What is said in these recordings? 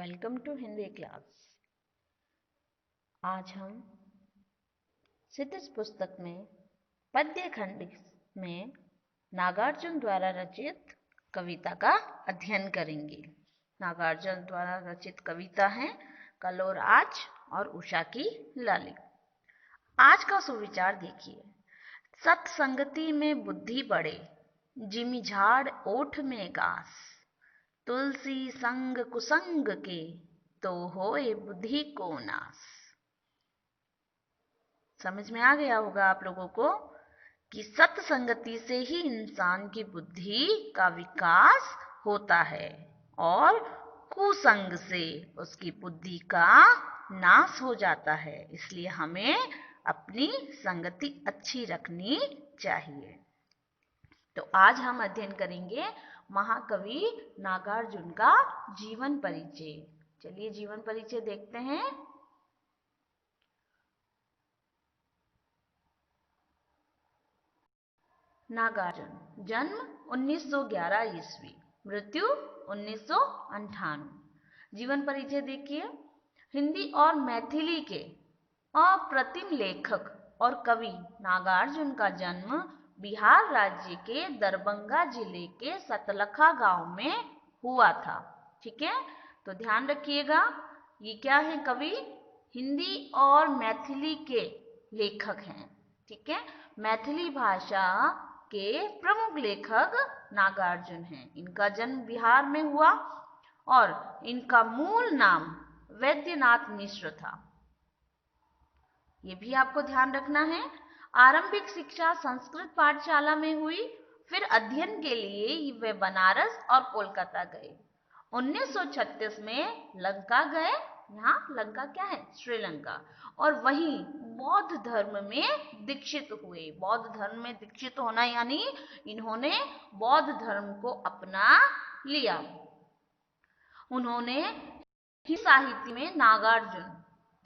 Welcome to Hindi class. आज हम सिद्धिस पुस्तक में पद्य खंड में नागार्जुन द्वारा रचित कविता का अध्ययन करेंगे। नागार्जुन द्वारा रचित कविता है कल और आज और उषा की लाली। आज का सुविचार देखिए। सत्संगति में बुद्धि बढ़े, जिमि झाड़ ओठ में घास। तुलसी संग कुसंग के, तो होए बुद्धि को नाश। समझ में आ गया होगा आप लोगों को कि सत्संगति से ही इंसान की बुद्धि का विकास होता है और कुसंग से उसकी बुद्धि का नाश हो जाता है। इसलिए हमें अपनी संगति अच्छी रखनी चाहिए। तो आज हम अध्ययन करेंगे महाकवि नागार्जुन का जीवन परिचय। चलिए जीवन परिचय देखते हैं। नागार्जुन जन्म 1911 ईस्वी, मृत्यु 1998। जीवन परिचय देखिए। हिंदी और मैथिली के अप्रतिम लेखक और कवि नागार्जुन का जन्म बिहार राज्य के दरभंगा जिले के सतलखा गांव में हुआ था। ठीक है, तो ध्यान रखिएगा। ये क्या है? कवि हिंदी और मैथिली के लेखक हैं। ठीक है, मैथिली भाषा के प्रमुख लेखक नागार्जुन हैं। इनका जन्म बिहार में हुआ और इनका मूल नाम वैद्यनाथ मिश्र था। ये भी आपको ध्यान रखना है। आरंभिक शिक्षा संस्कृत पाठशाला में हुई, फिर अध्ययन के लिए वे बनारस और कोलकाता गए। 1936 में लंका गए। यहाँ लंका क्या है? श्रीलंका। और वहीं बौद्ध धर्म में दीक्षित हुए। बौद्ध धर्म में दीक्षित होना यानी इन्होंने बौद्ध धर्म को अपना लिया। उन्होंने साहित्य में नागार्जुन,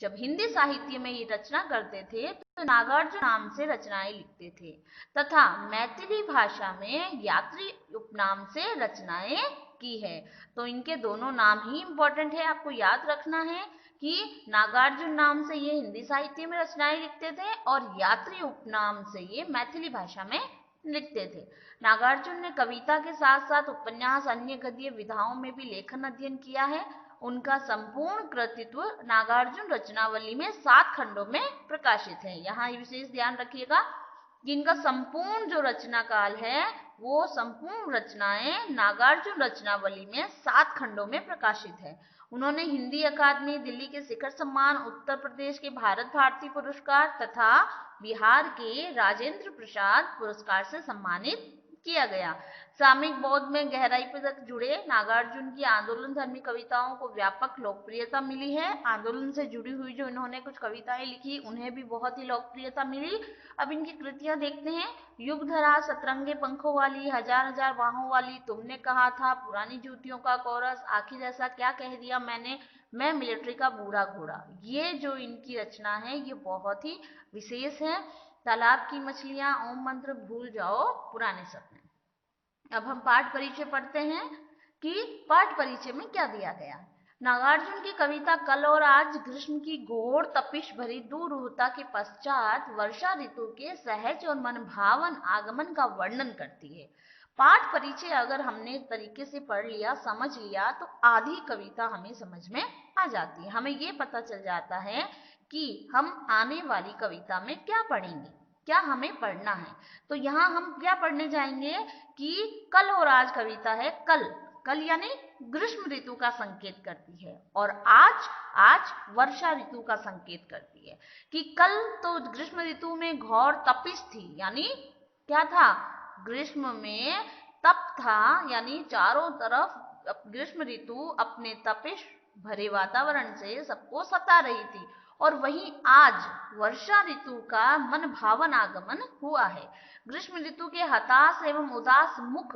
जब हिंदी साहित्य में ये रचना करते थे तो नागार्जुन नाम से रचनाएं लिखते थे तथा मैथिली भाषा में यात्री उपनाम से रचनाएं की है। तो इनके दोनों नाम ही इम्पोर्टेंट है, आपको याद रखना है कि नागार्जुन नाम से ये हिंदी साहित्य में रचनाएं लिखते थे और यात्री उपनाम से ये मैथिली भाषा में लिखते थे। नागार्जुन ने कविता के साथ साथ उपन्यास, अन्य गद्य विधाओं में भी लेखन अध्ययन किया है। उनका संपूर्ण कृतित्व नागार्जुन रचनावली में 7 खंडों में प्रकाशित है। यहाँ विशेष ध्यान रखिएगा कि इनका संपूर्ण जो रचना काल है वो संपूर्ण रचनाएं नागार्जुन रचनावली में 7 खंडों में प्रकाशित है। उन्होंने हिंदी अकादमी, दिल्ली के शिखर सम्मान, उत्तर प्रदेश के भारत भारती पुरस्कार तथा बिहार के राजेंद्र प्रसाद पुरस्कार से सम्मानित किया गया। सामयिक बौद्ध में गहराई तक जुड़े नागार्जुन की आंदोलन धर्मी कविताओं को व्यापक लोकप्रियता मिली है। आंदोलन से जुड़ी हुई जो इन्होंने कुछ कविताएं लिखी उन्हें भी बहुत ही लोकप्रियता मिली। अब इनकी कृतियां देखते हैं। युगधरा, सतरंगे पंखों वाली, हजार हजार बाहों वाली, तुमने कहा था, पुरानी जूतियों का कोरस, आखिर ऐसा क्या कह दिया मैंने, मैं मिलिट्री का बूढ़ा घोड़ा। ये जो इनकी रचना है ये बहुत ही विशेष है। तालाब की मछलियां, ओम मंत्र भूल जाओ, पुराने सपने। अब हम पाठ परिचय पढ़ते हैं कि पाठ परिचय में क्या दिया गया। नागार्जुन की कविता कल और आज ग्रीष्म की घोर तपिश भरी दूरता के पश्चात वर्षा ऋतु के सहज और मनभावन आगमन का वर्णन करती है। पाठ परिचय अगर हमने तरीके से पढ़ लिया, समझ लिया तो आधी कविता हमें समझ में आ जाती है। हमें ये पता चल जाता है कि हम आने वाली कविता में क्या पढ़ेंगे, क्या हमें पढ़ना है। तो यहाँ हम क्या पढ़ने जाएंगे कि कल और आज कविता है। कल यानी ग्रीष्म ऋतु का संकेत करती है और आज वर्षा ऋतु का संकेत करती है। कि कल तो ग्रीष्म ऋतु में घोर तपिश थी, यानी क्या था? ग्रीष्म में तप था, यानी चारों तरफ ग्रीष्म ऋतु अपने तपिश भरे वातावरण से सबको सता रही थी। और वहीं आज वर्षा ऋतु का मन भावन आगमन हुआ है। ग्रीष्म ऋतु के हताश एवं उदास मुख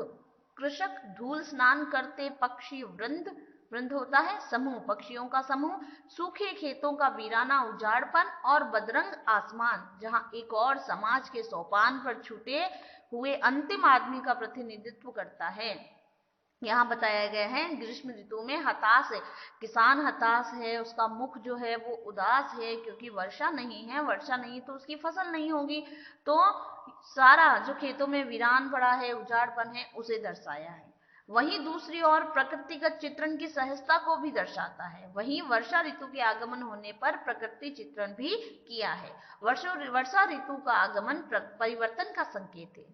कृषक, धूल स्नान करते पक्षी वृंद, वृंद होता है समूह, पक्षियों का समूह, सूखे खेतों का वीराना उजाड़पन और बदरंग आसमान, जहां एक और समाज के सोपान पर छूटे हुए अंतिम आदमी का प्रतिनिधित्व करता है। यहाँ बताया गया है ग्रीष्म ऋतु में हताश है, किसान हताश है, उसका मुख जो है वो उदास है क्योंकि वर्षा नहीं है, वर्षा नहीं तो उसकी फसल नहीं होगी। तो सारा जो खेतों में वीरान पड़ा है, उजाड़पन है, उसे दर्शाया है। वहीं दूसरी ओर प्रकृतिगत चित्रण की सहजता को भी दर्शाता है। वहीं वर्षा ऋतु के आगमन होने पर प्रकृति चित्रण भी किया है। वर्षा ऋतु का आगमन परिवर्तन का संकेत है।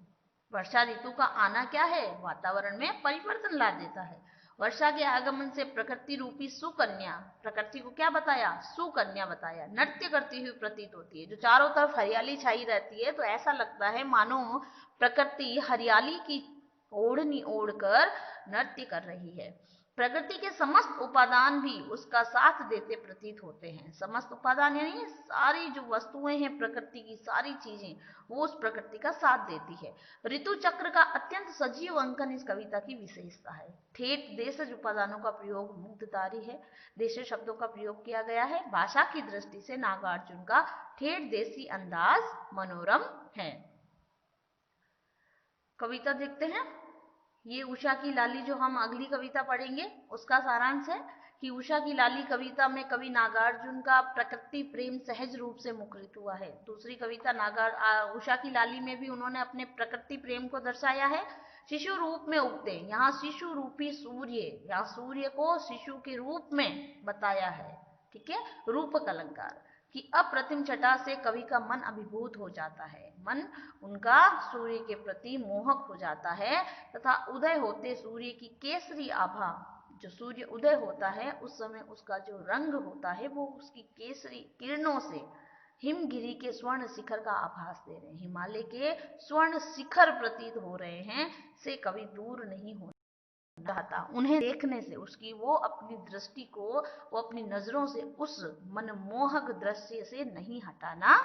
वर्षा ऋतु का आना क्या है, वातावरण में परिवर्तन ला देता है। वर्षा के आगमन से प्रकृति रूपी सुकन्या, प्रकृति को क्या बताया, सुकन्या बताया, नृत्य करती हुई प्रतीत होती है। जो चारों तरफ हरियाली छाई रहती है तो ऐसा लगता है मानो प्रकृति हरियाली की ओढ़नी ओढ़कर नृत्य कर रही है। प्रकृति के समस्त उपादान भी उसका साथ देते प्रतीत होते हैं। समस्त उपादान यानी सारी जो वस्तुएं हैं प्रकृति की, सारी चीजें वो उस प्रकृति का साथ देती है। ऋतु चक्र का अत्यंत सजीव अंकन इस कविता की विशेषता है। ठेठ देशज उपादानों का प्रयोग मुग्धकारी है। देशज शब्दों का प्रयोग किया गया है। भाषा की दृष्टि से नागार्जुन का ठेठ देसी अंदाज मनोरम है। कविता देखते हैं। ये उषा की लाली जो हम अगली कविता पढ़ेंगे उसका सारांश है कि उषा की लाली कविता में कवि नागार्जुन का प्रकृति प्रेम सहज रूप से मुखरित हुआ है। दूसरी कविता उषा की लाली में भी उन्होंने अपने प्रकृति प्रेम को दर्शाया है। शिशु रूप में उगते, यहाँ शिशु रूपी सूर्य, यहाँ सूर्य को शिशु के रूप में बताया है। ठीक है, रूपक अलंकार कि अप्रतिम छटा से कवि का मन अभिभूत हो जाता है, मन उनका सूर्य के प्रति मोहक हो जाता है तथा उदय होते सूर्य की केसरी आभा, जो सूर्य उदय होता है उस समय उसका जो रंग होता है वो उसकी केसरी किरणों से हिमगिरी के स्वर्ण शिखर का आभास दे रहे हैं, हिमालय के स्वर्ण शिखर प्रतीत हो रहे हैं, से कवि दूर नहीं हो चाहता। उन्हें देखने से उसकी वो अपनी दृष्टि को, वो अपनी नजरों से उस मनमोहक दृश्य से नहीं हटाना